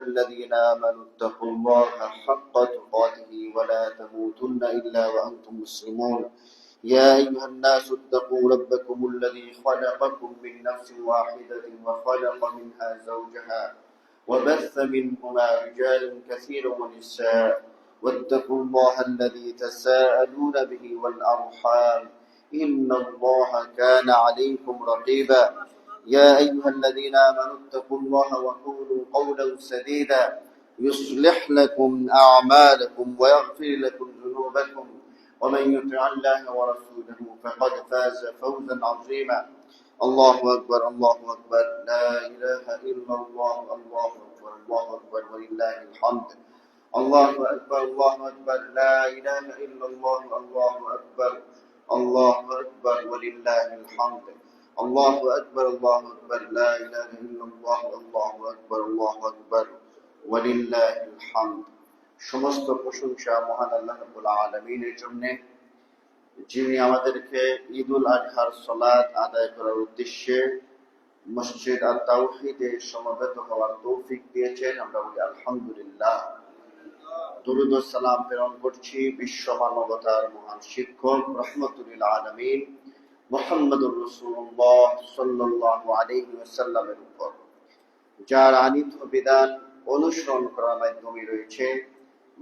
الذين آمنوا اتقوا الله حق تقاته ولا تموتن إلا وأنتم مسلمون يا أيها الناس اتقوا ربكم الذي خلقكم من نفس واحدة وخلق منها زوجها وبث منهما رجالا كثيرا ونساء واتقوا الله الذي تساءلون به والأرحام إن الله كان عليكم رقيبا يا أيها الذين آمنوا اتقوا الله وقولوا قولا سديدا يصلح لكم أعمالكم ويغفر لكم ذنوبكم ومن يطع الله ورسوله فقد فاز فوزا عظيما الله أكبر الله أكبر لا إله إلا الله الله أكبر الله أكبر ولله الحمد الله أكبر الله أكبر لا إله إلا الله الله أكبر الله أكبر ولله الحمد الله أكبر الله أكبر لا إله إلا الله الله أكبر الله أكبر ولله الحمد সমস্ত প্রশংসা মহান আল্লাহ রাব্বুল আলামিনের জন্য, যিনি আমাদেরকে ঈদুল আজহার সালাত আদায় করার উদ্দেশ্যে মসজিদ আত-তাওহীদে সমবেত হওয়ার তৌফিক দিয়েছেন। আমরা বলি আলহামদুলিল্লাহ। দুরূদ ও সালাম প্রেরণ করছি বিশ্ব মানবতার মহান শিক্ষক রাহমাতুল লিল আলামিন মুহাম্মদুর রাসূলুল্লাহ সাল্লাল্লাহু আলাইহি ওয়াসাল্লামের উপর, যার আনিত বিধান অনুসরণ করার মাধ্যমে রয়েছে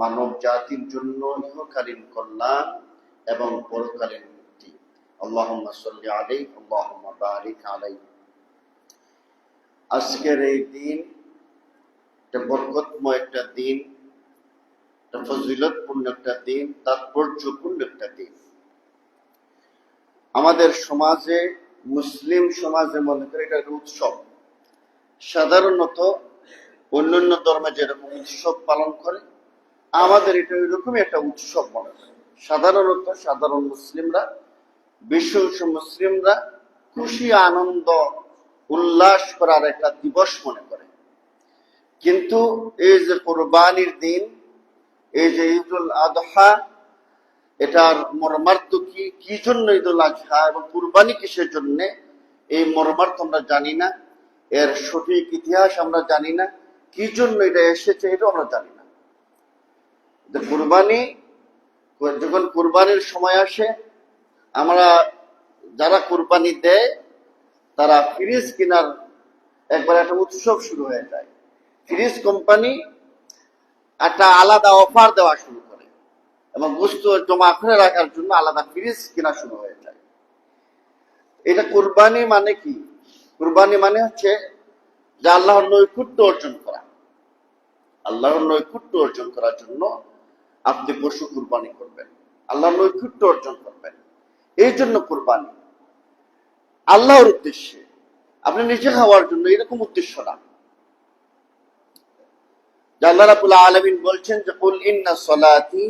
মানব জাতির জন্য ইহকালীন কল্যাণ এবং পরকালীন মুক্তি। আল্লাহুম্মা সাল্লি আলাইহি আল্লাহুম্মা বারিক আলাইহি। আজকের এই দিন একটা বরকতময় একটা দিন, একটা ফজিলতপূর্ণ একটা দিন, তাৎপর্যপূর্ণ একটা দিন। আমাদের সমাজে, মুসলিম সমাজে মনে করে এটা একটা উৎসব। সাধারণত অন্যান্য ধর্মে যেরকম উৎসব পালন করে, আমাদের এটা ওইরকমই একটা উৎসব মনে করে। সাধারণত সাধারণ মুসলিমরা, বিশ্ব মুসলিমরা খুশি আনন্দ উল্লাস করার একটা দিবস মনে করে। কিন্তু এই যে কোরবানির দিন, এই যে ঈদুল আযহা, এটার মর্মার্থ কি, কি জন্য ঈদুল আযহা এবং কুরবানি কিসের জন্য, এই মর্মার্থ আমরা জানি না। এর সঠিক ইতিহাস আমরা জানি না, কি জন্য এটা এসেছে এটাও আমরা জানি না। কুরবানি, যখন কুরবানির সময় আসে, আমরা যারা কুরবানি দেয় তারা ফ্রিজ কেনার একবার একটা উৎসব শুরু হয়ে যায়। ফ্রিজ কোম্পানি একটা আলাদা অফার দেওয়া শুরু করে এবং বস্তু জমা করে রাখার জন্য আলাদা ফ্রিজ কেনা শুরু হয়ে যায়। এটা কুরবানি মানে কি? কুরবানি মানে হচ্ছে যে আল্লাহর নৈকট্য অর্জন করা। আল্লাহর নৈকট্য অর্জন করার জন্য আপনি পশু কুরবানি করবেন, আল্লাহর নৈকট্য অর্জন করবেন, এই জন্য কুরবানি। আল্লাহর উদ্দেশ্যে, আপনি নিজে খাওয়ার জন্য এরকম উদ্দেশ্য না। আল্লাহ রাব্বুল আলামিন বলছেন যে কুল ইন্না সলাতি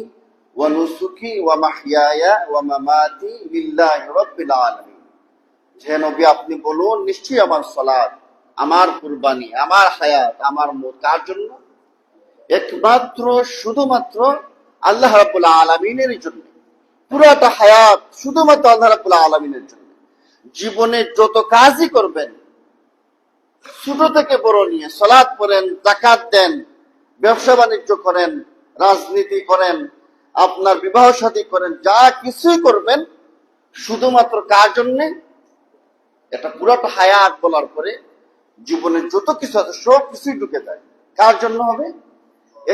ওয়া নুসুকি ওয়া মাহইয়ায়া ওয়া মামাতি লিল্লাহি রাব্বিল আলামিন। হে নবী, আপনি বলুন, নিশ্চয়ই আমার সালাত, আমার কুরবানি, আমার হায়াত, আমার মত কার জন্য? একমাত্র শুধুমাত্র আল্লাহ রাব্বুল আলামিনের জন্য। পুরোটা হায়াত শুধুমাত্র আল্লাহ রাব্বুল আলামিনের জন্য। জীবনে যত কাজই করবেন, ছোট থেকে বড় নিয়ে, সালাত পড়েন, যাকাত দেন, ব্যবসা বাণিজ্য করেন, রাজনীতি করেন, আপনার বিবাহ শাদী করেন, যা কিছুই করবেন শুধুমাত্র কার জন্য? এটা পুরোটা হায়াত বলার পরে জীবনে যত কিছু আছে সব কিছুই ঢুকে যায়। কার জন্য হবে?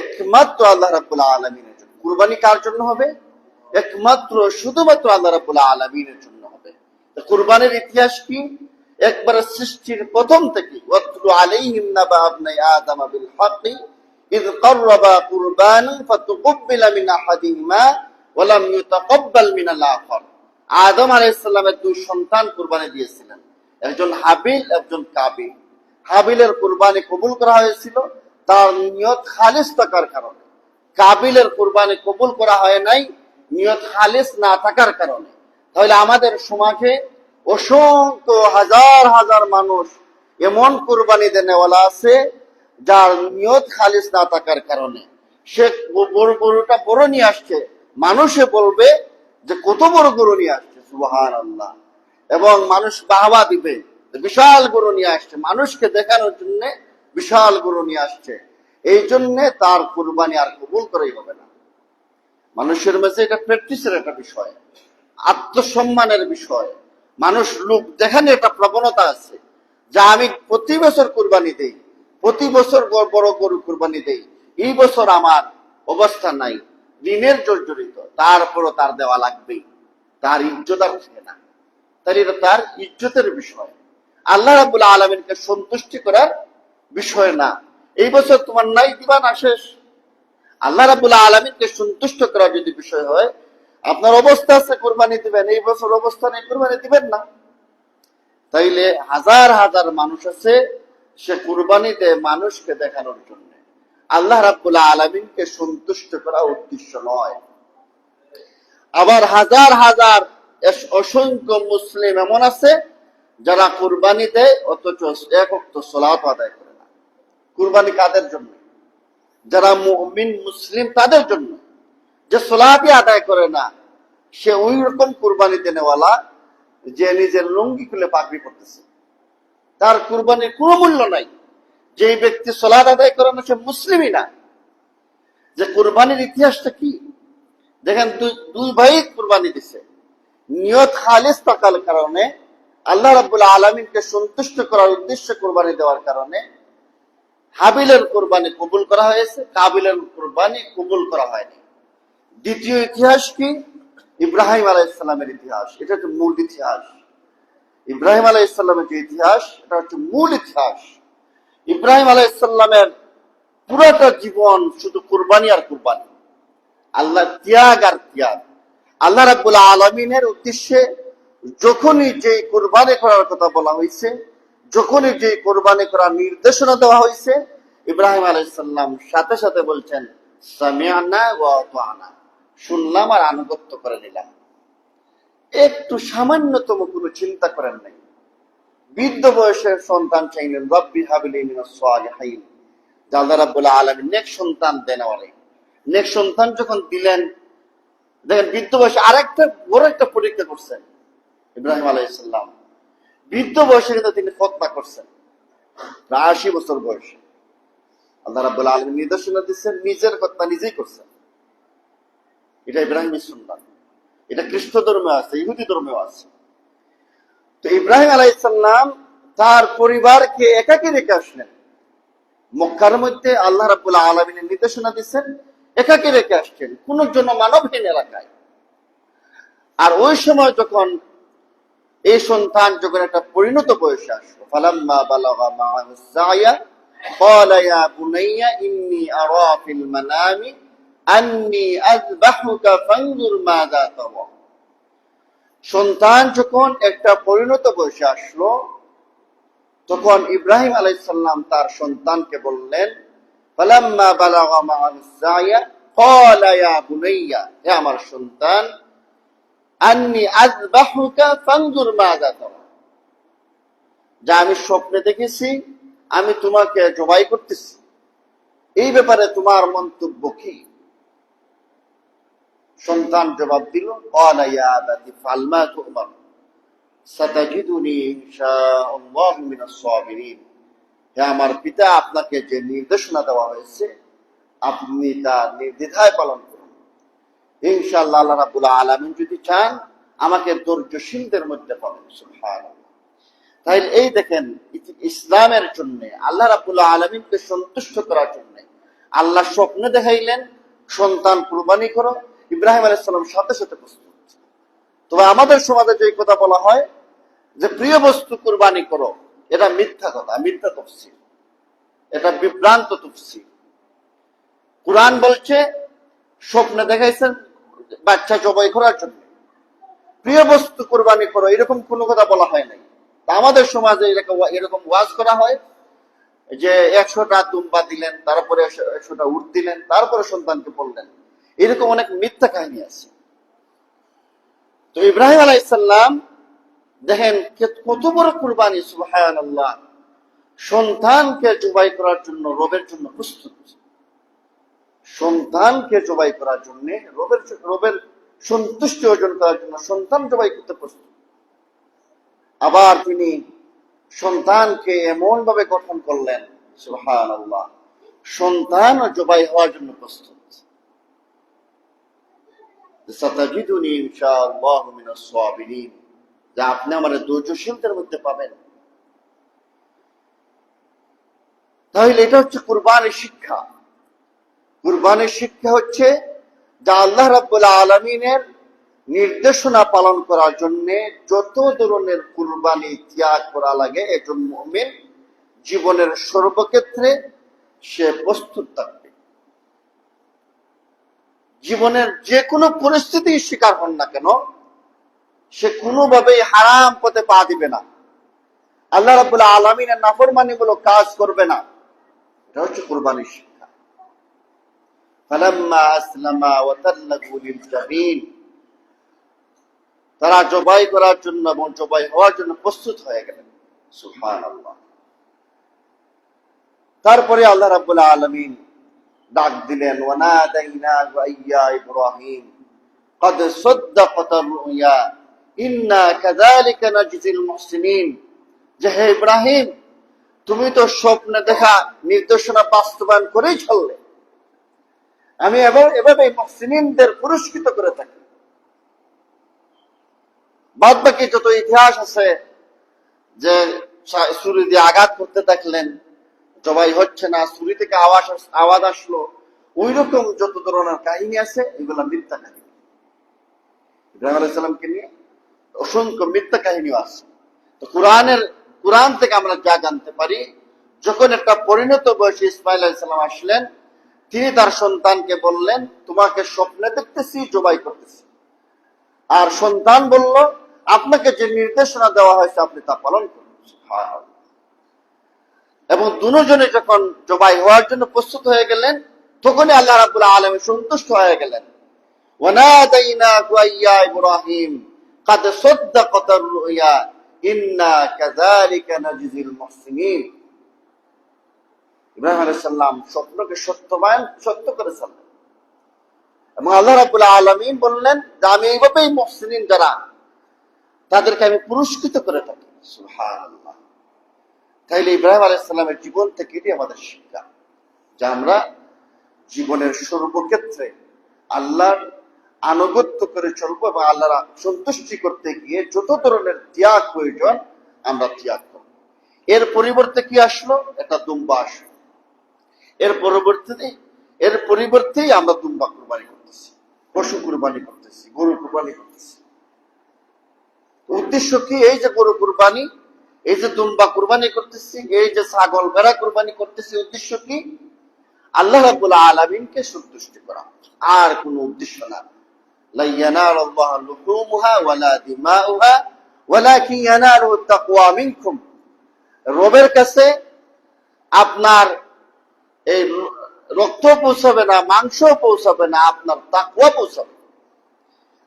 একমাত্র আল্লাহ রাব্বুল আলামিনের জন্য। কুরবানি কার জন্য হবে? একমাত্র শুধুমাত্র আল্লাহ রাব্বুল আলামিনের জন্য হবে। কুরবানির ইতিহাস কি? একবারে সৃষ্টির প্রথম থেকে, ওয়াতলু আলাইহিম নাবা ইবনে আদম বিল হাক্কি ইয ক্বাররাবা কুরবানি ফাতুকব্বিলা মিন আহাদিহিমা ওয়া লাম ইউতাকাব্বাল মিনাল আখার। আদম আলাইহিস সালামের দুই সন্তান কুরবানি দিয়েছিলেন, একজন হাবিল, একজন কাবিল। হাবিলের কুরবানি কবুল করা হয়েছিল তার নিয়ত খালিস থাকার কারণে। কাবিলের কুরবানি কবুল করা হয় নাই নিয়ত খালিস না থাকার কারণে। তাহলে আমাদের সমাজে অসংখ্য হাজার হাজার মানুষ এমন কুরবানি দেনেওয়ালা আছে যার নিয়ত খালিস না থাকার কারণে সে গরুটা বড় নিয়ে আসছে, মানুষে বলবে যে কত বড় গরু নিয়ে আসছে, সুবহানাল্লাহ, এবং মানুষ বাহবা দিবে, বিশাল গরু নিয়ে আসছে, মানুষকে দেখানোর জন্য বিশাল গরু নিয়ে আসছে। এই জন্য তার কুরবানি আর কবুল করাই হবে না। মানুষের মাঝে এটা প্র্যাকটিসের একটা বিষয়, আত্মসম্মানের বিষয়। মানুষ লোক দেখানো একটা প্রবণতা আছে, যা আমি প্রতি বছর কুরবানি দেই, প্রতি বছর বড় গরু কুরবানি দেই, এই বছর আমার অবস্থা নাই, ঋণের জর্জরিত, তারপরও তার দেওয়া লাগবেই, তার ইজ্জত আর থাকে না। তাই এটা তার ইজ্জতের বিষয়, আল্লাহ রাব্বুল আলামিনকে সন্তুষ্টি করার বিষয় না। এই বছর তোমার নাই, দিবা না, শেষ। আল্লাহ রাব্বুল আলামিনকে সন্তুষ্ট করা যদি বিষয় হয়, আপনার অবস্থা আছে কুরবানি দিবেন, এই বছর অবস্থা নেই, কুরবানি দিবেন না। তাইলে হাজার হাজার মানুষ আছে, সে কুরবানি দেয় মানুষকে দেখানোর জন্য, আল্লাহ রাব্বুল আলামিনকে সন্তুষ্ট করা উদ্দেশ্য নয়। আবার হাজার হাজার অসংখ্য মুসলিম এমন আছে যারা কুরবানি দেয় অথচ এক ওয়াক্ত সালাত আদায় করে না। কুরবানি কাদের জন্য? যারা মুমিন মুসলিম তাদের জন্য। যে সালাতই আদায় করে না, সে ওই রকম কুরবানি দেনেওয়ালা যে নিজের লুঙ্গি খুলে পাগড়ি পড়তেছে, তার কুরবানির কোনো মূল্য নাই। যে ব্যক্তি সালাত আদায় করে না, সে মুসলিমই না। যে কুরবানির ইতিহাসটা কি দেখেন, দুই ভাই কুরবানি দিছে, নিয়ত খালিস থাকার কারণে, আল্লাহ রাব্বুল আলামিনকে সন্তুষ্ট করার উদ্দেশ্যে কুরবানি দেওয়ার কারণে হাবিলের কুরবানি কবুল করা হয়েছে, কাবিলের কুরবানি কবুল করা হয়নি। দ্বিতীয় ইতিহাস কি? ইব্রাহিম আলাইহিস সালামের ইতিহাস। এটা হচ্ছে মূল ইতিহাস। ইব্রাহিম আলাইহিস সালামের যে ইতিহাস, এটা হচ্ছে মূল ইতিহাস। ইব্রাহিম আলাইহিস সালামের পুরোটা জীবন শুধু কুরবানি আর কুরবানি, আল্লাহ ত্যাগ আর ত্যাগ। আল্লাহ রাব্বুল আলামিনের উদ্দেশ্যে যখনই যে কুরবানি করার কথা বলা হয়েছে, যখনই যে কুরবানি করার নির্দেশনা দেওয়া হয়েছে, ইব্রাহিম আলাইহিস সালাম সাথে সাথে বলছেন সামি'না ওয়া আতা'না, শুনলাম আর আনুগত্য করে নিলাম। একটু সামান্যতম কোনো চিন্তা করেন নাই। বৃদ্ধ বয়সের সন্তান চাইলেন, রব্বি হাবলি মিনাস সালিহিন, আল্লাহ রাব্বুল আলামিন নেক সন্তান দেন আমারে। নেক সন্তান যখন দিলেন, দেখেন বৃদ্ধ বয়সে আরেকটা বড় একটা পরীক্ষা করছেন ইব্রাহিম আলাইহিস সালাম। বৃদ্ধ বয়সে কিন্তু তিনি ফতনা করছেন, প্রায় 80 বছর বয়সে। আল্লাহ রাব্বুল আলামিন নির্দেশনা দিচ্ছেন, নিজের কথা নিজেই করছেন। এটা ইব্রাহিমের সুন্নাত। এটা খ্রিস্ট ধর্মে আছে, ইহুদি ধর্মেও আছে। তো ইব্রাহিম আলাইহিস সালাম তার পরিবারকে একাকী রেখে আসলেন মক্কার মধ্যে। আল্লাহ রাব্বুল আলামিনের নির্দেশনা দিচ্ছেন, একাকী রেখে আসছেন কোন জন্য মানবহীন এলাকায়। আর ওই সময় যখন এই সন্তান যখন একটা পরিণত বয়সে আসলো, ফালাম্মা বালাগা মা'আহু সা'য়া ক্বালা ইয়া বুনাইয়া ইন্নী আরা ফিল মানামি আন্নী আযবাহুকা ফানজুর মাযা তারা। সন্তান যখন একটা পরিণত বয়সে আসলো, তখন ইব্রাহিম আলাইহিস সালাম তার সন্তানকে বললেন, ফালাম্মা বালাগা মা'আহু সা'য়া ক্বালা ইয়া বুনাইয়া, হে আমার সন্তান, আন্নী আযবাহুকা ফানজুর মাযা তারা, যা আমি স্বপ্নে দেখেছি, আমি তোমাকে জবাই করতেছি, এই ব্যাপারে তোমার মন্তব্য কি? সন্তান জবাব দিল, ক্বালা ইয়া আবাতি ফা'আল মা তু'মার সাতাজিদুনি ইনশাআল্লাহু মিনাস সাবিরিন। হে আমার পিতা, আপনাকে যে নির্দেশনা দেওয়া হয়েছে আপনি তা নির্দ্বিধায় পালন করুন। ইনশাআল্লাহ আল্লাহ রাব্বুল আলামিন যদি চান আমাকে ধৈর্যশীলদের মধ্যে পাবেন। সুবহানাল্লাহ। তাই এই দেখেন, ইসলামের জন্য, আল্লাহ রাব্বুল আলামিনকে সন্তুষ্ট করার জন্য আল্লাহ স্বপ্নে দেখাইলেন সন্তান কুরবানি করো। ইব্রাহিম আলাইহিস সালাম সাথে সাথে প্রস্তুত। তবে আমাদের সমাজে যে কথা বলা হয় যে প্রিয় বস্তু কুরবানি করো, এটা মিথ্যা কথা, মিথ্যা তাফসীর, এটা বিভ্রান্ত তাফসীর। কুরআন বলছে স্বপ্নে দেখাইছেন বাচ্চা জবাই করার জন্য, প্রিয় বস্তু কুরবানি করো, এরকম কোনো কথা বলা হয় নাই। তা আমাদের সমাজে এরকম ওয়াজ করা হয় যে 100টা দুম্বা দিলেন, তারপরে 100টা উট দিলেন, তারপরে সন্তানকে বললেন। এরকম অনেক মিথ্যা কাহিনী আছে। তো ইব্রাহিম আলাইহিস সালাম দেখেন কত বড় কুরবানি, সুবহানাল্লাহ। সন্তানকে জবাই করার জন্য, রবের জন্য প্রস্তুত। সন্তানকে জবাই করার জন্য, রবের সন্তুষ্টি অর্জন করার জন্য সন্তান জবাই করতে প্রস্তুত। আবার তিনি সন্তানকে এমন ভাবে গঠন করলেন, সুবহানাল্লাহ, সন্তান জবাই হওয়ার জন্য প্রস্তুত। সাতাজিদুনি ইনশাআল্লাহু মিনাস সাবিরিন, যা আপনি আমাদের ধৈর্যশীলদের মধ্যে পাবেন। তাহলে এটা হচ্ছে কুরবানির শিক্ষা। কুরবানির শিক্ষা হচ্ছে যা আল্লাহ রাব্বুল আলামিনের নির্দেশনা পালন করার জন্য যত ধরনের কুরবানি ত্যাগ করা লাগে একজন মুমিন জীবনের সর্বক্ষেত্রে সে প্রস্তুত থাকবে। জীবনের যে কোনো পরিস্থিতির শিকার হন না কেন, সে কোনোভাবেই হারাম পথে পা দিবে না, আল্লাহ রাব্বুল আলামিনের নাফরমানিমূলক কাজ করবে না। এটা হচ্ছে কুরবানির শিক্ষা। ফালাম্মা আসলামা ওয়া তাল্লাহু লিল জাবিন, তারা জবাই করার জন্য এবং জবাই হওয়ার জন্য প্রস্তুত হয়ে গেলেন। সুবহানাল্লাহ। তারপরে আল্লাহ রাব্বুল আলামিন ডাক দিলেন, ওয়ানাদাইনাহু আইয়া ইব্রাহিম قد صدقت الرؤيا إنا كذلك نجزي المحسنين। যে হে ইব্রাহিম, তুমি তো স্বপ্নে দেখা নির্দেশনা বাস্তবায়ন করেই চললে, আমি এভাবে মুহসিনিনদের পুরস্কৃত করে থাকি। বাদ বাকি যত ইতিহাস আছে, যে ছুরি দিয়ে আঘাত করতে থাকলেন, জবাই হচ্ছে না, ছুরি থেকে আওয়াজ আসলো, ওই রকম যত ধরনের কাহিনী আছে এগুলো মিথ্যা কাহিনী। ইব্রাহিম আলাইহিস সালামকে নিয়ে অসংখ্য মিথ্যা কাহিনীও আছে। তো কোরআন থেকে আমরা যা জানতে পারি, যখন একটা পরিণত বয়সী ইসমাইল আলাইহিস সালাম আসলেন, তিনি তার সন্তানকে বললেন, তোমাকে স্বপ্নে দেখতেছি, জবাই করতেছি। আর সন্তান বলল, আপনাকে যে নির্দেশনা দেওয়া হয়েছে আপনি তা পালন করুন। এবং দুজনে যখন জবাই হওয়ার জন্য প্রস্তুত হয়ে গেলেন, তখনই আল্লাহ রাব্বুল আলামিন সন্তুষ্ট হয়ে গেলেন। ওয়ানাদাইনাহু আইয়া ইব্রাহিম قد صدقت الرؤيا إنا كذلك نجزي المحسنين। ইব্রাহিম আলাইহিস সালাম স্বপ্নকে সত্য করেছেন এবং আল্লাহ রাব্বুল আলামিন বললেন যে আমি এইভাবেই মুহসিনিন যারা, তাদেরকে আমি পুরস্কৃত করে থাকি। সুবহানাল্লাহ। তাইলে ইব্রাহিম আলাইহিস সালামের জীবন থেকে এটি আমাদের শিক্ষা, যে আমরা জীবনের সর্বক্ষেত্রে আল্লাহর আনুগত্য করে চলবো এবং আল্লাহর সন্তুষ্টি করতে গিয়ে যত ধরনের ত্যাগ প্রয়োজন আমরা ত্যাগ করব। এর পরিবর্তে কি আসলো? একটা দুম্বা আসলো। এর পরিবর্তেই আমরা দুম্বা কুরবানি করতেছি, পশু কুরবানি করতেছি, গরু কুরবানি করতেছি। উদ্দেশ্য কি? এই যে গরু কুরবানি, এই যে দুম্বা কুরবানি করতেছি, এই যে ছাগল ভেড়া কুরবানি করতেছি, উদ্দেশ্য কি? আল্লাহ রাব্বুল আলামিনকে সন্তুষ্টি করা, আর কোনো উদ্দেশ্য না। লা ইয়ানালুল্লাহু লুহুমুহা ওয়ালা দিমাউহা ওয়ালাকিন ইয়ানালুহু তাকওয়া মিনকুম। রবের কাছে আপনার এই রক্ত পৌঁছাবে না, মাংস পৌঁছাবে না, আপনার তাকওয়া পৌঁছাবে।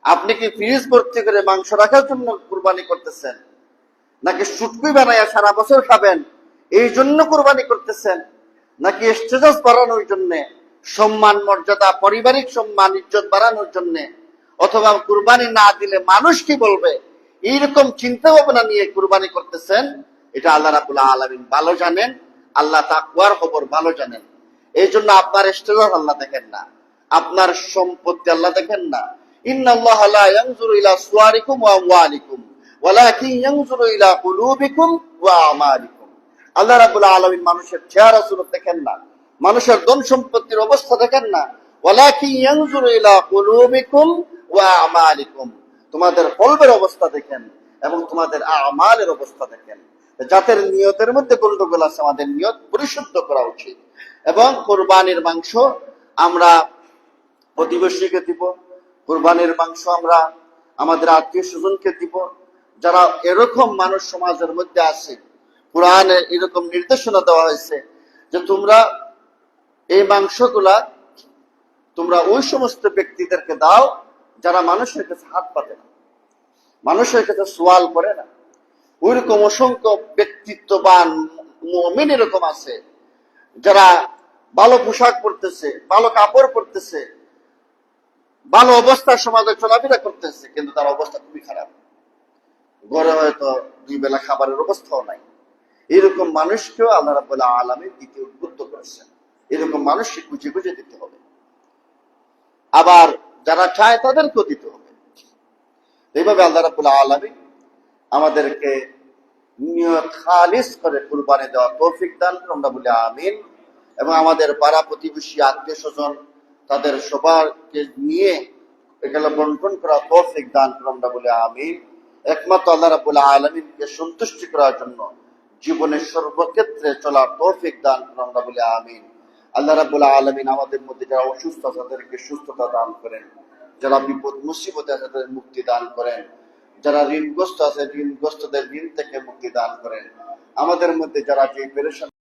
আপনি কি ফ্রিজ ভর্তি করে মাংস রাখার জন্য কুরবানি করতেছেন, নাকি শুটকি বানাইয়া সারা বছর খাবেন এই জন্য কুরবানি করতেছেন, নাকি স্ট্যাটাস বাড়ানোর জন্য, সম্মান মর্যাদা, পারিবারিক সম্মান ইজ্জত বাড়ানোর জন্য, অথবা কুরবানি না দিলে মানুষ কি বলবে এইরকম চিন্তা ভাবনা নিয়ে কুরবানি করতেছেন? এটা আল্লাহ রাব্বুল আলামিন ভালো জানেন, আল্লাহ তাকওয়ার খবর ভালো জানেন। এই জন্য আপনার স্ট্যাটাস আল্লাহ দেখেন না, আপনার সম্পত্তি আল্লাহ দেখেন না। ইন্নাল্লাহা লা ইয়ানজুরু ইলা সুওয়ারিকুম ওয়া আমওয়ালিকুম ওয়ালাকিন ইয়ানজুরু ইলা কুলুবিকুম ওয়া আমালিকুম। আল্লাহ রাব্বুল আলামিন মানুষের চেহারা সুরত দেখেন না, মানুষের ধন সম্পত্তির অবস্থা দেখেন না। ওয়ালাকিন ইয়ানজুরু ইলা কুলুবিকুম ওয়া আমালিকুম, তোমাদের কলবের অবস্থা দেখেন এবং তোমাদের আমালের অবস্থা দেখেন। যাদের নিয়তের মধ্যে গন্ডগোল আছে, আমাদের নিয়ত পরিশুদ্ধ করা উচিত। এবং কুরবানির মাংস আমরা প্রতিবেশীকে দিব, কুরবানির মাংস আমরা আমাদের আত্মীয় স্বজনকে দিব। যারা এরকম মানুষ সমাজের মধ্যে আছে, কোরআনে এরকম নির্দেশনা দেওয়া হয়েছে যে তোমরা এই মাংসগুলা তোমরা ওই সমস্ত ব্যক্তিদেরকে দাও যারা মানুষের কাছে হাত পাতে না, মানুষের কাছে সোয়াল করে না। ওইরকম অসংখ্য ব্যক্তিত্ববান মুমিন এরকম আছে যারা ভালো পোশাক পরতেছে, ভালো কাপড় পরতেছে, ভালো অবস্থার সমাজে চলাফেরা করতেছে, কিন্তু তার অবস্থা খুবই খারাপ। ঘরে হয়তো 2 বেলা খাবারের অবস্থাও নাই। এরকম মানুষকেও আল্লাহ রাব্বুল আলামিন দিতে উদ্বুদ্ধ করেছেন। এরকম মানুষকে খুঁজে খুঁজে দিতে হবে। আবার যারা চায় তাদেরকেও দিতে হবে। এইভাবে আল্লাহ রাব্বুল আলামিন আমাদেরকে নিয়ত খালিস করে কুরবানি দেওয়া তৌফিক দান করুন, আমরা বলি আমিন। এবং আমাদের পাড়া প্রতিবেশী আত্মীয় স্বজন তাদের সবাইকে নিয়ে এগুলো বন্টন করা তৌফিক দান করুন, আমরা বলি আমিন। একমাত্র আল্লাহ রাব্বুল আলামিনকে সন্তুষ্টি করার জন্য জীবনের সর্বক্ষেত্রে চলার তৌফিক দান করুন, আমরা বলি আমিন। আল্লাহ রাব্বুল আলামিন আমাদের মধ্যে যারা অসুস্থ আছে তাদেরকে সুস্থতা দান করেন, যারা বিপদ মুসিবতে আছে তাদের মুক্তি দান করেন, যারা ঋণগ্রস্ত আছে ঋণগ্রস্তদের ঋণ থেকে মুক্তি দান করেন। আমাদের মধ্যে যারা যে পেরেশান